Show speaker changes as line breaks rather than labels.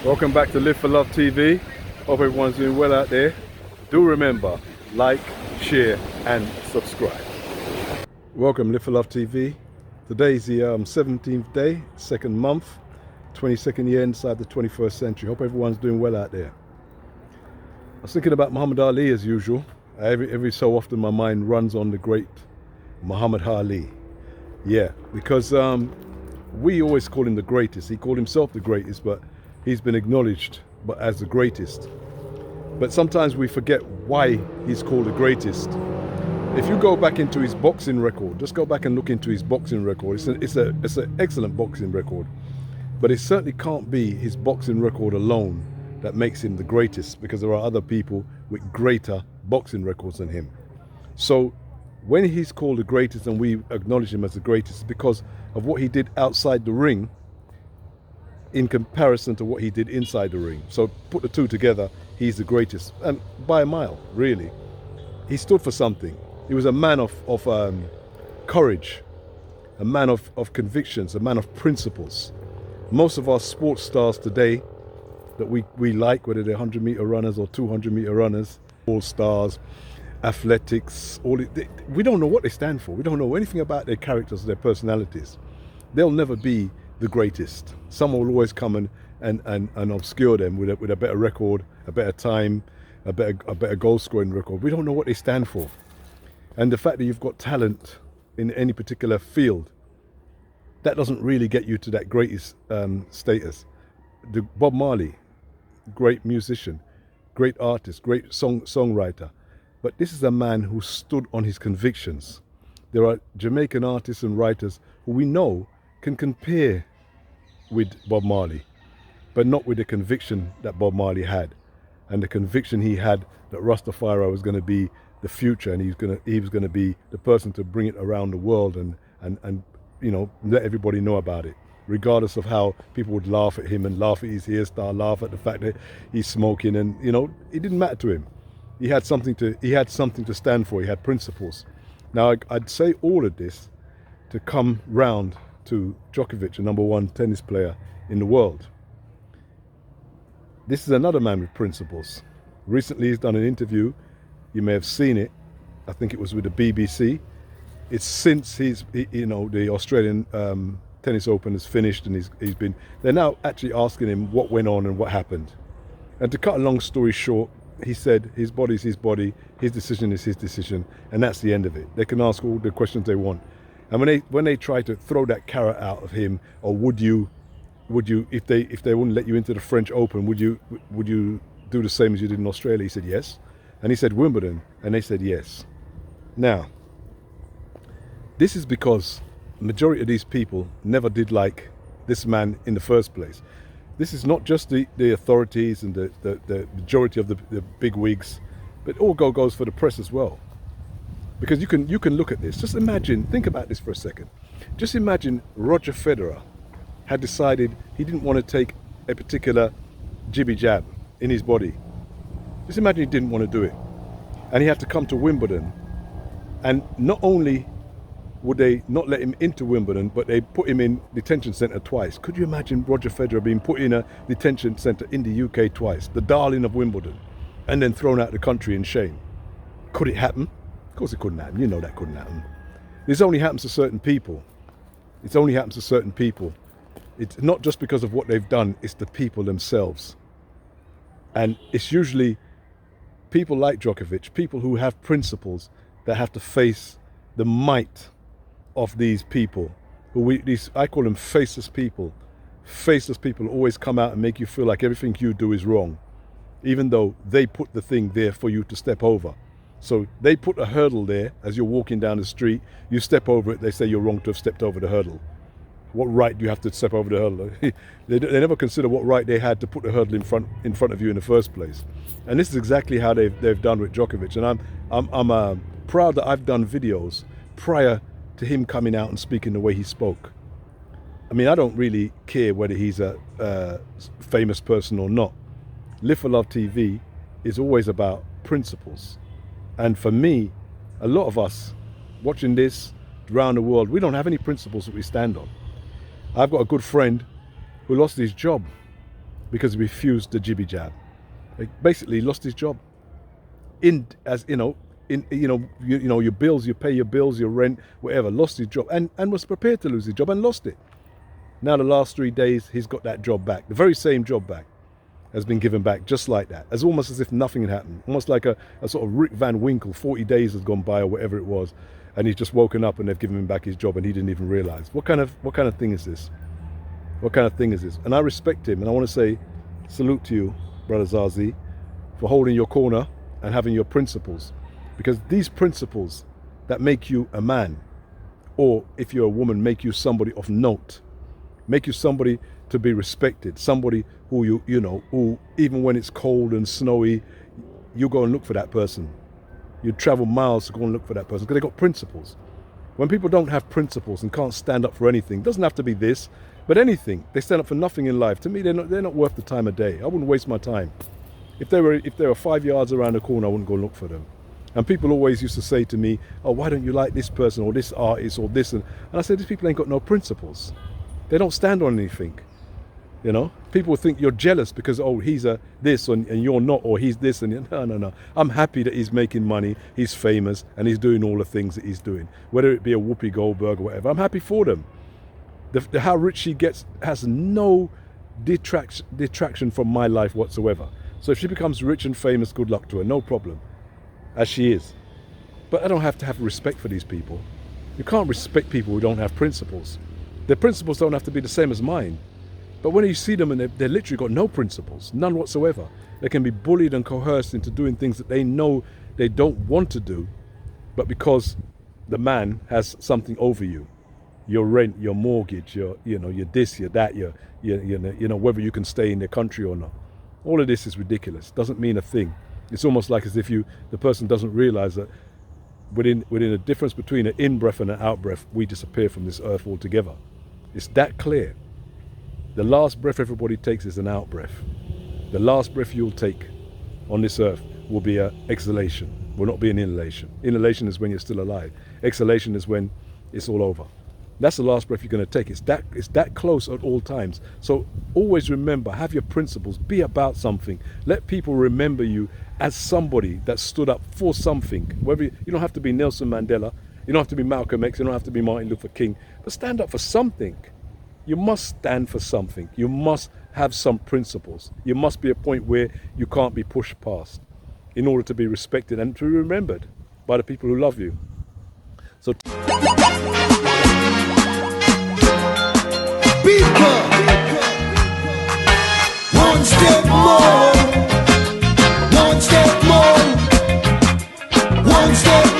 Welcome back to Live for Love TV. Hope everyone's doing well out there. Do remember, like, share and subscribe. Welcome Live for Love TV. Today's the 17th day, second month, 22nd year inside the 21st century. Hope everyone's doing well out there. I was thinking about Muhammad Ali as usual. Every so often my mind runs on the great Muhammad Ali. Yeah, because we always call him the greatest. He called himself the greatest, but he's been acknowledged as the greatest. But sometimes we forget why he's called the greatest. If you go back into his boxing record, just go back and look into his boxing record. It's an excellent boxing record. But it certainly can't be his boxing record alone that makes him the greatest, because there are other people with greater boxing records than him. So when he's called the greatest and we acknowledge him as the greatest, it's because of what he did outside the ring in comparison to what he did inside the ring. So put the two together, he's the greatest, and by a mile, really. He stood for something. He was a man of courage, a man of convictions, a man of principles. Most of our sports stars today that we like, whether they're 100-meter runners or 200-meter runners, all stars, athletics, we don't know what they stand for. We don't know anything about their characters, their personalities. They'll never be the greatest. Someone will always come and obscure them with a better record, a better time, a better goal scoring record. We don't know what they stand for. And the fact that you've got talent in any particular field, that doesn't really get you to that greatest status. Bob Marley, great musician, great artist, great songwriter. But this is a man who stood on his convictions. There are Jamaican artists and writers who we know can compare with Bob Marley, but not with the conviction that Bob Marley had, and the conviction he had that Rastafari was going to be the future, and he was going to be the person to bring it around the world and you know, let everybody know about it, regardless of how people would laugh at him and laugh at his hairstyle, laugh at the fact that he's smoking, and you know, it didn't matter to him. He had something to stand for. He had principles. Now I'd say all of this to come round to Djokovic, the #1 tennis player in the world. This is another man with principles. Recently he's done an interview, you may have seen it, I think it was with the BBC. It's since the Australian Tennis Open has finished, and they're now actually asking him what went on and what happened. And to cut a long story short, he said his body's his body, his decision is his decision, and that's the end of it. They can ask all the questions they want. And when they try to throw that carrot out of him, or would you, if they wouldn't let you into the French Open, would you do the same as you did in Australia? He said yes. And he said Wimbledon, and they said yes. Now, this is because the majority of these people never did like this man in the first place. This is not just the authorities and the majority of the big wigs, but it all goes for the press as well. Because you can look at this. Just imagine, think about this for a second. Just imagine Roger Federer had decided he didn't want to take a particular jibby jab in his body. Just imagine he didn't want to do it. And he had to come to Wimbledon. And not only would they not let him into Wimbledon, but they put him in detention centre twice. Could you imagine Roger Federer being put in a detention centre in the UK twice, the darling of Wimbledon, and then thrown out of the country in shame? Could it happen? Of course it couldn't happen. You know that couldn't happen. This only happens to certain people. It only happens to certain people. It's not just because of what they've done, it's the people themselves. And it's usually people like Djokovic, people who have principles, that have to face the might of these people. I call them faceless people. Faceless people always come out and make you feel like everything you do is wrong, even though they put the thing there for you to step over. So they put a hurdle there as you're walking down the street, you step over it, they say you're wrong to have stepped over the hurdle. What right do you have to step over the hurdle? They never consider what right they had to put the hurdle in front of you in the first place. And this is exactly how they've done with Djokovic. And I'm proud that I've done videos prior to him coming out and speaking the way he spoke. I mean, I don't really care whether he's a famous person or not. Live for Love TV is always about principles. And for me, a lot of us watching this around the world, we don't have any principles that we stand on. I've got a good friend who lost his job because he refused the jibby jab. He basically lost his job. In as you know, your bills, you pay your bills, your rent, whatever. Lost his job and was prepared to lose his job and lost it. Now the last 3 days, he's got that job back. The very same job back has been given back just like that. As almost as if nothing had happened. Almost like a sort of Rick Van Winkle, 40 days has gone by or whatever it was. And he's just woken up and they've given him back his job and he didn't even realize. What kind of thing is this? What kind of thing is this? And I respect him and I want to say salute to you, Brother Zazi, for holding your corner and having your principles. Because these principles that make you a man, or if you're a woman, make you somebody of note, make you somebody to be respected, somebody who who even when it's cold and snowy, you go and look for that person. You travel miles to go and look for that person because they got principles. When people don't have principles and can't stand up for anything, it doesn't have to be this, but anything, they stand up for nothing in life. To me, they're not worth the time of day. I wouldn't waste my time. If they were 5 yards around the corner, I wouldn't go and look for them. And people always used to say to me, oh, why don't you like this person or this artist or this? And I said, these people ain't got no principles. They don't stand on anything. People think you're jealous because, oh, he's a this and you're not, or he's this and no. I'm happy that he's making money, he's famous, and he's doing all the things that he's doing. Whether it be a Whoopi Goldberg or whatever, I'm happy for them. How rich she gets has no detraction from my life whatsoever. So if she becomes rich and famous, good luck to her, no problem, as she is. But I don't have to have respect for these people. You can't respect people who don't have principles. Their principles don't have to be the same as mine. But when you see them and they're literally got no principles, none whatsoever, they can be bullied and coerced into doing things that they know they don't want to do, but because the man has something over you, your rent, your mortgage, your this, your that, your whether you can stay in the country or not. All of this is ridiculous. Doesn't mean a thing. It's almost like as if the person doesn't realize that within a difference between an in-breath and an out-breath, we disappear from this earth altogether. It's that clear. The last breath everybody takes is an out-breath. The last breath you'll take on this earth will be an exhalation, will not be an inhalation. Inhalation is when you're still alive. Exhalation is when it's all over. That's the last breath you're going to take. It's that close at all times. So always remember, have your principles, be about something. Let people remember you as somebody that stood up for something. Whether you don't have to be Nelson Mandela, you don't have to be Malcolm X, you don't have to be Martin Luther King, but stand up for something. You must stand for something. You must have some principles. You must be a point where you can't be pushed past in order to be respected and to be remembered by the people who love you. So
people, one step more, one step more, one step